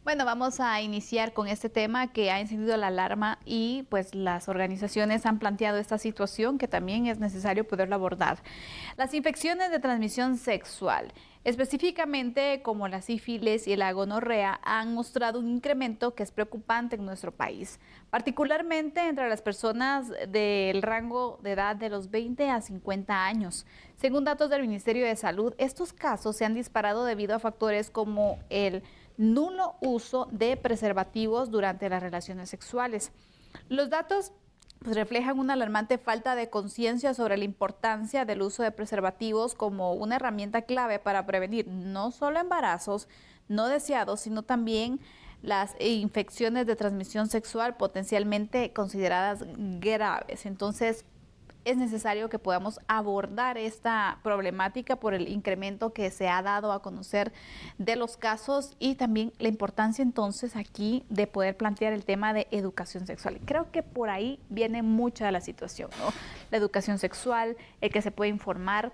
Bueno, vamos a iniciar con este tema que ha encendido la alarma y pues las organizaciones han planteado esta situación que también es necesario poderlo abordar. Las infecciones de transmisión sexual, específicamente como la sífilis y la gonorrea, han mostrado un incremento que es preocupante en nuestro país, particularmente entre las personas del rango de edad de los 20 a 50 años. Según datos del Ministerio de Salud, estos casos se han disparado debido a factores como el nulo uso de preservativos durante las relaciones sexuales. Los datos reflejan una alarmante falta de conciencia sobre la importancia del uso de preservativos como una herramienta clave para prevenir no solo embarazos no deseados, sino también las infecciones de transmisión sexual potencialmente consideradas graves. Entonces, es necesario que podamos abordar esta problemática por el incremento que se ha dado a conocer de los casos y también la importancia entonces aquí de poder plantear el tema de educación sexual. Y creo que por ahí viene mucha de la situación, ¿no? La educación sexual, el que se puede informar,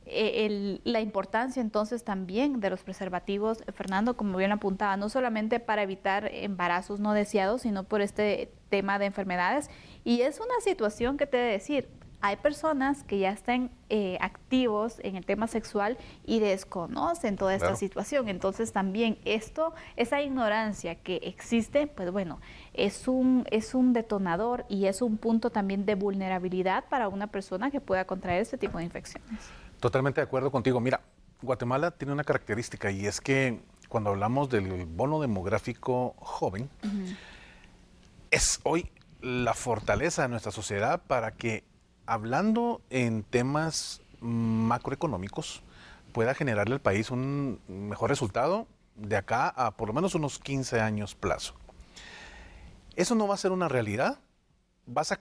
la importancia entonces también de los preservativos, Fernando, como bien apuntaba, no solamente para evitar embarazos no deseados, sino por este tema de enfermedades. Y es una situación que te he de decir, hay personas que ya están activos en el tema sexual y desconocen toda esta situación. Entonces también esa ignorancia que existe, pues bueno, es un detonador y es un punto también de vulnerabilidad para una persona que pueda contraer este tipo de infecciones. Totalmente de acuerdo contigo. Mira, Guatemala tiene una característica y es que cuando hablamos del bono demográfico joven, es hoy la fortaleza de nuestra sociedad para que, hablando en temas macroeconómicos, pueda generarle al país un mejor resultado de acá a por lo menos unos 15 años plazo. Eso no va a ser una realidad. Vas a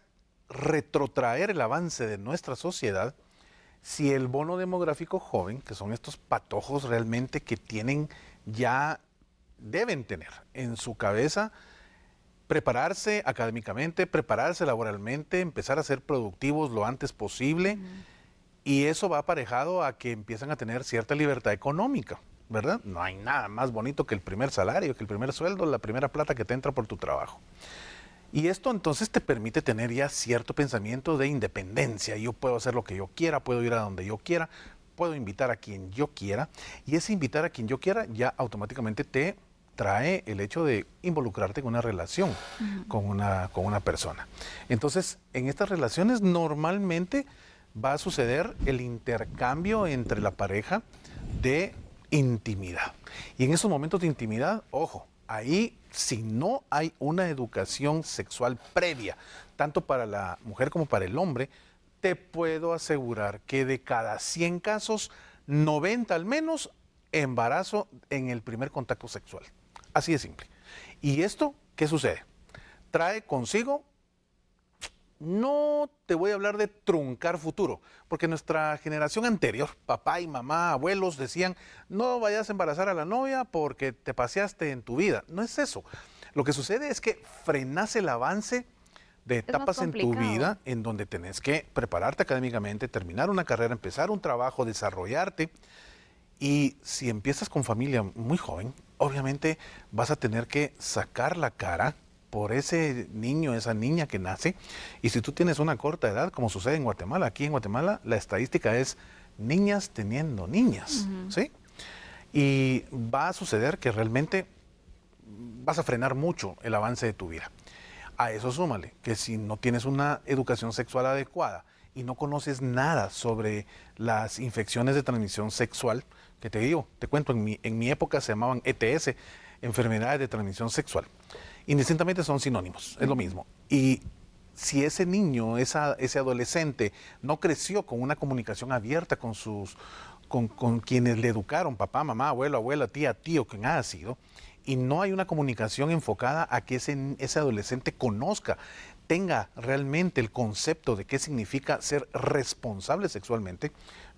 retrotraer el avance de nuestra sociedad si el bono demográfico joven, que son estos patojos realmente que deben tener en su cabeza prepararse académicamente, prepararse laboralmente, empezar a ser productivos lo antes posible, y eso va aparejado a que empiezan a tener cierta libertad económica, ¿verdad? No hay nada más bonito que el primer salario, que el primer sueldo, la primera plata que te entra por tu trabajo. Y esto entonces te permite tener ya cierto pensamiento de independencia. Yo puedo hacer lo que yo quiera, puedo ir a donde yo quiera, puedo invitar a quien yo quiera, y ese invitar a quien yo quiera ya automáticamente te trae el hecho de involucrarte en una relación con una persona. Entonces, en estas relaciones normalmente va a suceder el intercambio entre la pareja de intimidad. Y en esos momentos de intimidad, ojo, ahí si no hay una educación sexual previa, tanto para la mujer como para el hombre, te puedo asegurar que de cada 100 casos, 90 al menos, embarazo en el primer contacto sexual. Así de simple. ¿Y esto qué sucede? Trae consigo, no te voy a hablar de truncar futuro, porque nuestra generación anterior, papá y mamá, abuelos, decían, no vayas a embarazar a la novia porque te paseaste en tu vida. No es eso. Lo que sucede es que frenas el avance de etapas en tu vida en donde tenés que prepararte académicamente, terminar una carrera, empezar un trabajo, desarrollarte. Y si empiezas con familia muy joven, obviamente vas a tener que sacar la cara por ese niño, esa niña que nace. Y si tú tienes una corta edad, como sucede en Guatemala, aquí en Guatemala la estadística es niñas teniendo niñas, ¿sí? Y va a suceder que realmente vas a frenar mucho el avance de tu vida. A eso súmale que si no tienes una educación sexual adecuada y no conoces nada sobre las infecciones de transmisión sexual, que te digo, te cuento, en mi época se llamaban ETS, enfermedades de transmisión sexual. Indistintamente son sinónimos, es lo mismo. Y si ese niño, ese adolescente, no creció con una comunicación abierta con quienes le educaron, papá, mamá, abuelo, abuela, tía, tío, quien haya sido, y no hay una comunicación enfocada a que ese adolescente conozca, tenga realmente el concepto de qué significa ser responsable sexualmente,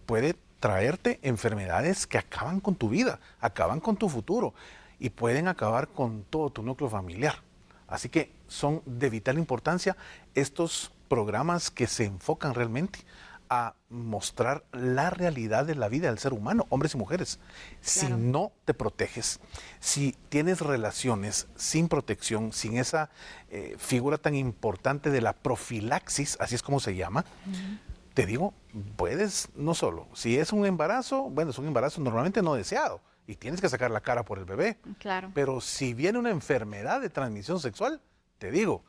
puede traerte enfermedades que acaban con tu vida, acaban con tu futuro y pueden acabar con todo tu núcleo familiar. Así que son de vital importancia estos programas que se enfocan realmente a mostrar la realidad de la vida del ser humano, hombres y mujeres. Si no te proteges, si tienes relaciones sin protección, sin esa figura tan importante de la profilaxis, así es como se llama, te digo, puedes, no solo, si es un embarazo, bueno, es un embarazo normalmente no deseado y tienes que sacar la cara por el bebé. Pero si viene una enfermedad de transmisión sexual, te digo,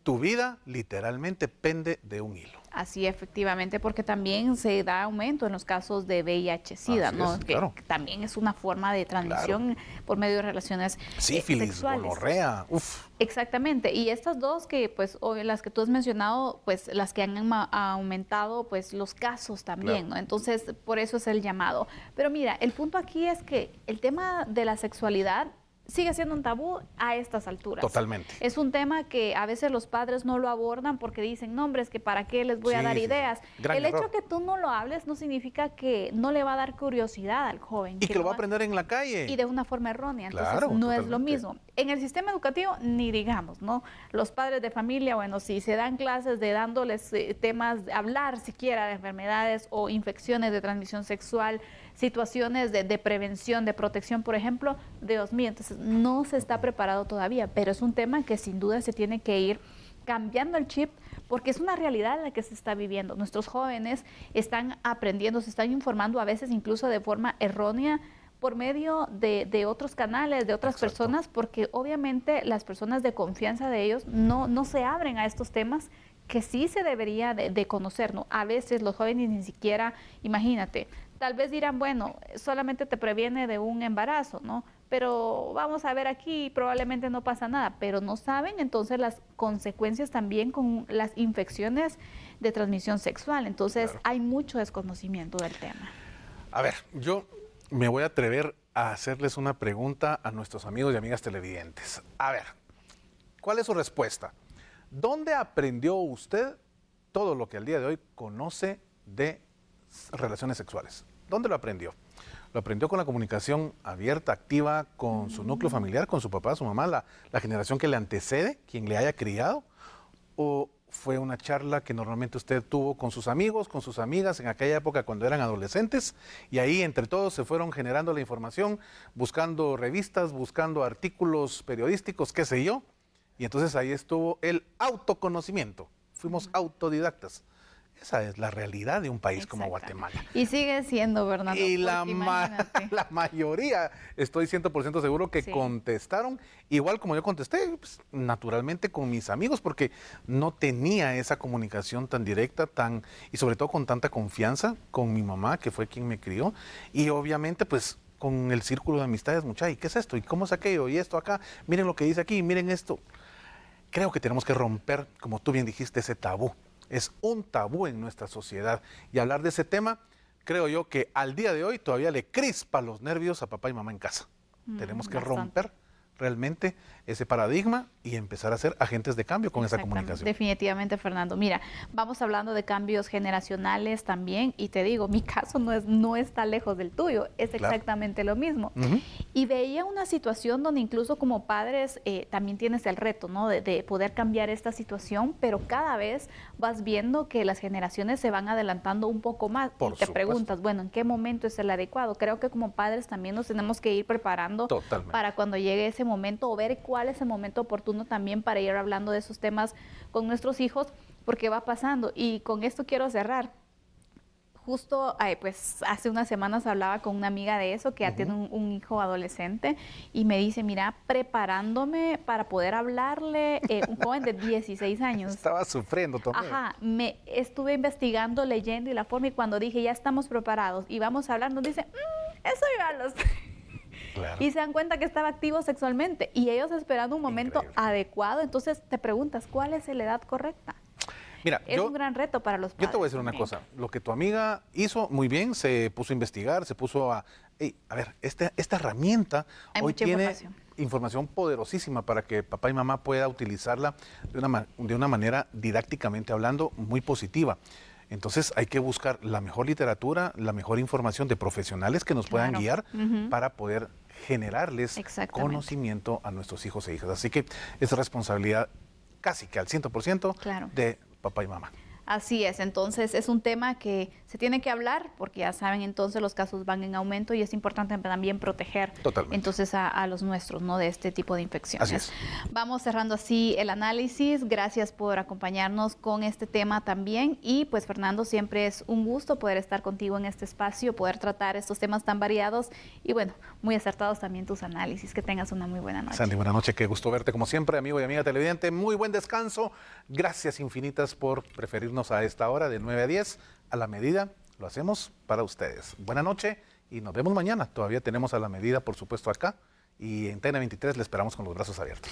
tu vida literalmente pende de un hilo. Así, efectivamente, porque también se da aumento en los casos de VIH-Sida, ¿no? Que también es una forma de transmisión por medio de relaciones sífilis, gonorrea, Exactamente, y estas dos que, pues, las que tú has mencionado, pues, las que han aumentado, pues, los casos también, ¿no? Entonces, por eso es el llamado. Pero mira, el punto aquí es que el tema de la sexualidad sigue siendo un tabú a estas alturas. Totalmente. Es un tema que a veces los padres no lo abordan porque dicen, no, hombre, es que para qué les voy a dar ideas. El hecho que tú no lo hables no significa que no le va a dar curiosidad al joven. Y que lo va a aprender en la calle. Y de una forma errónea. Entonces, no es lo mismo. En el sistema educativo, ni digamos, ¿no? Los padres de familia, bueno, si se dan clases de dándoles temas, hablar siquiera de enfermedades o infecciones de transmisión sexual, situaciones de prevención, de protección, por ejemplo, Dios mío, entonces no se está preparado todavía, pero es un tema que sin duda se tiene que ir cambiando el chip porque es una realidad en la que se está viviendo. Nuestros jóvenes están aprendiendo, se están informando a veces incluso de forma errónea por medio de otros canales, de otras personas, porque obviamente las personas de confianza de ellos no se abren a estos temas que sí se debería de conocer, ¿no? A veces los jóvenes ni siquiera, imagínate, tal vez dirán, bueno, solamente te previene de un embarazo, ¿no? Pero vamos a ver aquí, probablemente no pasa nada, pero no saben entonces las consecuencias también con las infecciones de transmisión sexual. Entonces hay mucho desconocimiento del tema. A ver, yo me voy a atrever a hacerles una pregunta a nuestros amigos y amigas televidentes. A ver, ¿cuál es su respuesta? ¿Dónde aprendió usted todo lo que al día de hoy conoce de relaciones sexuales? ¿Dónde lo aprendió? ¿Lo aprendió con la comunicación abierta, activa, con su núcleo familiar, con su papá, su mamá, la generación que le antecede, quien le haya criado? ¿O fue una charla que normalmente usted tuvo con sus amigos, con sus amigas en aquella época cuando eran adolescentes? Y ahí entre todos se fueron generando la información, buscando revistas, buscando artículos periodísticos, qué sé yo. Y entonces ahí estuvo el autoconocimiento. Fuimos autodidactas. Esa es la realidad de un país como Guatemala. Y sigue siendo, Bernardo. Y la mayoría, estoy 100% seguro que contestaron, igual como yo contesté, pues, naturalmente con mis amigos, porque no tenía esa comunicación tan directa, y sobre todo con tanta confianza con mi mamá, que fue quien me crió, y obviamente pues con el círculo de amistades, muchachos, ¿y qué es esto? ¿Y cómo es aquello? ¿Y esto acá? Miren lo que dice aquí, miren esto. Creo que tenemos que romper, como tú bien dijiste, ese tabú. Es un tabú en nuestra sociedad. Y hablar de ese tema, creo yo que al día de hoy todavía le crispa los nervios a papá y mamá en casa. Tenemos que romper realmente ese paradigma y empezar a ser agentes de cambio con esa comunicación. Definitivamente, Fernando. Mira, vamos hablando de cambios generacionales también y te digo, mi caso no está lejos del tuyo, es exactamente lo mismo. Y veía una situación donde incluso como padres también tienes el reto, ¿no? De poder cambiar esta situación, pero cada vez vas viendo que las generaciones se van adelantando un poco más. Y te preguntas, bueno, ¿en qué momento es el adecuado? Creo que como padres también nos tenemos que ir preparando para cuando llegue ese momento o ver cuál es el momento oportuno también para ir hablando de esos temas con nuestros hijos, porque va pasando. Y con esto quiero cerrar. Justo, pues hace unas semanas hablaba con una amiga de eso, que ya tiene un hijo adolescente, y me dice, mira, preparándome para poder hablarle, un joven de 16 años. Estaba sufriendo también. Ajá, me estuve investigando, leyendo y la forma, y cuando dije, ya estamos preparados y vamos a hablar, nos dice, eso ya lo sé. Claro. Y se dan cuenta que estaba activo sexualmente y ellos esperando un momento adecuado. Entonces te preguntas, ¿cuál es la edad correcta? Mira, es un gran reto para los padres. Yo te voy a decir una cosa. Lo que tu amiga hizo muy bien, se puso a investigar, se puso a ver, esta herramienta hoy tiene información poderosísima para que papá y mamá pueda utilizarla de una manera didácticamente hablando muy positiva. Entonces hay que buscar la mejor literatura, la mejor información de profesionales que nos puedan guiar para poder generarles conocimiento a nuestros hijos e hijas. Así que es responsabilidad casi que al 100% de papá y mamá. Así es, entonces es un tema que se tiene que hablar porque ya saben, entonces los casos van en aumento y es importante también proteger entonces a los nuestros, ¿no? De este tipo de infecciones. Así es. Vamos cerrando así el análisis. Gracias por acompañarnos con este tema también y pues Fernando, siempre es un gusto poder estar contigo en este espacio, poder tratar estos temas tan variados y bueno, muy acertados también tus análisis. Que tengas una muy buena noche. Sandy, buenas noches, qué gusto verte como siempre, amigo y amiga televidente. Muy buen descanso. Gracias infinitas por preferirnos a esta hora de 9 a 10. A la medida, lo hacemos para ustedes. Buena noche y nos vemos mañana. Todavía tenemos a la medida, por supuesto, acá. Y en TN23 le esperamos con los brazos abiertos.